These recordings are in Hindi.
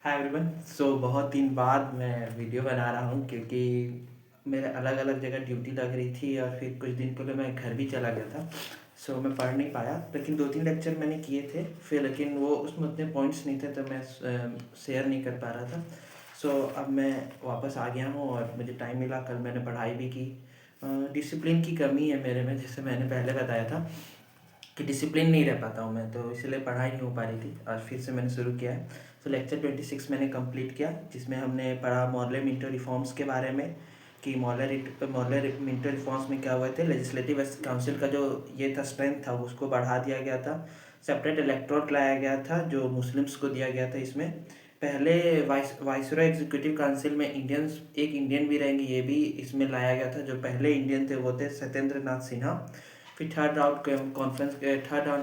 Hi everyone. बहुत दिन बाद मैं वीडियो बना रहा हूँ क्योंकि मेरे अलग अलग जगह ड्यूटी लग रही थी और फिर कुछ दिन पहले मैं घर भी चला गया था। मैं पढ़ नहीं पाया, लेकिन 2-3 लेक्चर मैंने किए थे फिर, लेकिन वो उसमें उतने पॉइंट्स नहीं थे तो मैं शेयर नहीं कर पा रहा था। अब मैं वापस आ गया हूँ और मुझे टाइम मिला, कल मैंने पढ़ाई भी की। डिसिप्लिन की कमी है मेरे में, जैसे मैंने पहले बताया था कि डिसिप्लिन नहीं रह पाता हूँ मैं, तो इसलिए पढ़ाई नहीं हो पा रही थी। आज फिर से मैंने शुरू किया है। लेक्चर 26 मैंने कंप्लीट किया, जिसमें हमने पढ़ा मॉडल मिंटो रिफॉर्म्स के बारे में कि मॉडल मिंटो रिफॉर्म्स में क्या हुए थे। लेजिस्लेटिव काउंसिल का जो ये था स्ट्रेंथ था उसको बढ़ा दिया गया था। सेपरेट इलेक्टोरेट लाया गया था जो मुस्लिम्स को दिया गया था। इसमें पहले वाइसरॉय एग्जीक्यूटिव काउंसिल में इंडियंस, एक इंडियन भी रहेंगे, ये भी इसमें लाया गया था। जो पहले इंडियन थे वो थे सत्येंद्र नाथ सिन्हा। फिर थर्ड राउंड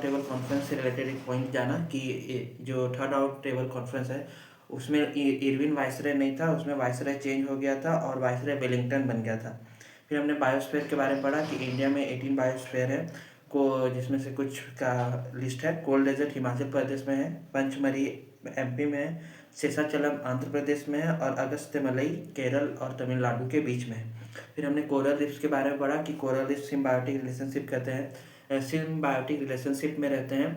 टेबल कॉन्फ्रेंस से रिलेटेड एक पॉइंट जाना कि जो थर्ड राउंड टेबल कॉन्फ्रेंस है उसमें इरविन वाइसरॉय नहीं था, उसमें वाइसरॉय चेंज हो गया था और वाइसरॉय वेलिंगटन बन गया था। फिर हमने बायोस्फीयर के बारे में पढ़ा कि इंडिया में 18 बायोस्फीयर है को, जिसमें से कुछ का लिस्ट है। कोल्ड डेजर्ट हिमाचल प्रदेश में है, पंचमरी एमपी में है, शेषाचलम आंध्र प्रदेश में है और अगस्त्यमलई केरल और तमिलनाडु के बीच में है। फिर हमने कोरल रिफ्स के बारे में पढ़ा कि कोरल रिफ्स सिम्बायोटिक रिलेशनशिप कहते हैं, सिम्बायोटिक रिलेशनशिप में रहते हैं।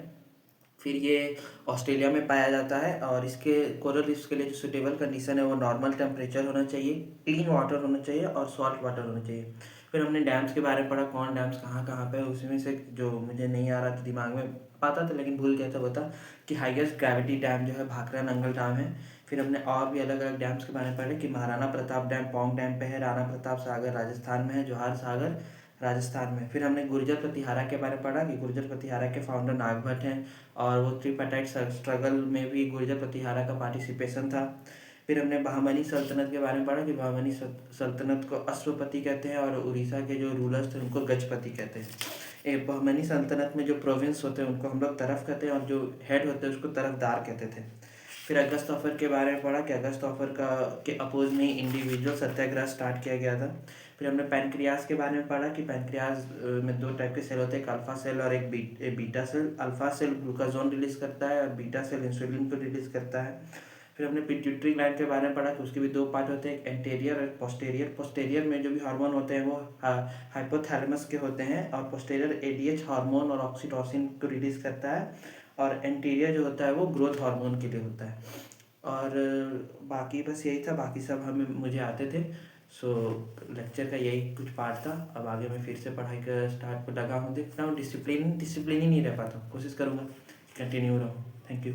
फिर ये ऑस्ट्रेलिया में पाया जाता है और इसके कोरल रीफ्स के लिए जो सुटेबल कंडीशन है वो नॉर्मल टेम्परेचर होना चाहिए, क्लीन वाटर होना चाहिए और सॉल्ट वाटर होना चाहिए। फिर हमने डैम्स के बारे में पढ़ा, कौन डैम्स कहाँ कहाँ पे है। उसमें से जो मुझे नहीं आ रहा था दिमाग में, पता था लेकिन भूल गया था, बता कि हाईएस्ट ग्रेविटी डैम जो है भाखरा नंगल डैम है। फिर हमने और भी अलग अलग डैम्स के बारे में पढ़े कि महाराणा प्रताप डैम पौंग डैम पे है, राणा प्रताप सागर राजस्थान में है, जोहार सागर राजस्थान में। फिर हमने गुर्जर प्रतिहारा के बारे में पढ़ा कि गुर्जर प्रतिहारा के फाउंडर नागभट्ट हैं और वो ट्रिपाटाइट स्ट्रगल में भी गुर्जर प्रतिहारा का पार्टिसिपेशन था। फिर हमने बहमनी सल्तनत के बारे में पढ़ा कि बहमनी सल्तनत को अश्वपति कहते हैं और उड़ीसा के जो रूलर्स थे उनको गजपति कहते हैं। एक बहमनी सल्तनत में जो प्रोविंस होते हैं उनको हम लोग तरफ कहते हैं और जो हेड होते हैं उसको तरफदार कहते थे। फिर अगस्त ऑफर के बारे में पढ़ा कि अगस्त ऑफर का के अपोज में इंडिविजुअल सत्याग्रह स्टार्ट किया गया था। फिर हमने पैनक्रियाज के बारे में पढ़ा कि पैनक्रियाज में दो टाइप के सेल होते हैं, एक अल्फा सेल और एक beta cell. Alpha cell glucagon release करता है और बीटा सेल इंसुलिन को रिलीज करता है। फिर हमने पिट्यूटरी ग्लैंड के बारे में पढ़ा कि उसके भी दो पार्ट होते हैं, एक एंटेरियर और पोस्टेरियर। पोस्टेरियर में जो भी हार्मोन होते हैं वो हाइपोथैलेमस के होते हैं और पोस्टेरियर एडीएच हार्मोन और ऑक्सीटोसिन को रिलीज करता है और एंटीरियर जो होता है वो ग्रोथ हार्मोन के लिए होता है। और बाकी बस यही था, बाकी सब हमें मुझे आते थे। लेक्चर का यही कुछ पार्ट था। अब आगे मैं फिर से पढ़ाई का स्टार्ट पर लगा हूँ, देखता हूँ। डिसिप्लिन ही नहीं रह पाता, कोशिश करूँगा कंटिन्यू रहूँ। Thank you.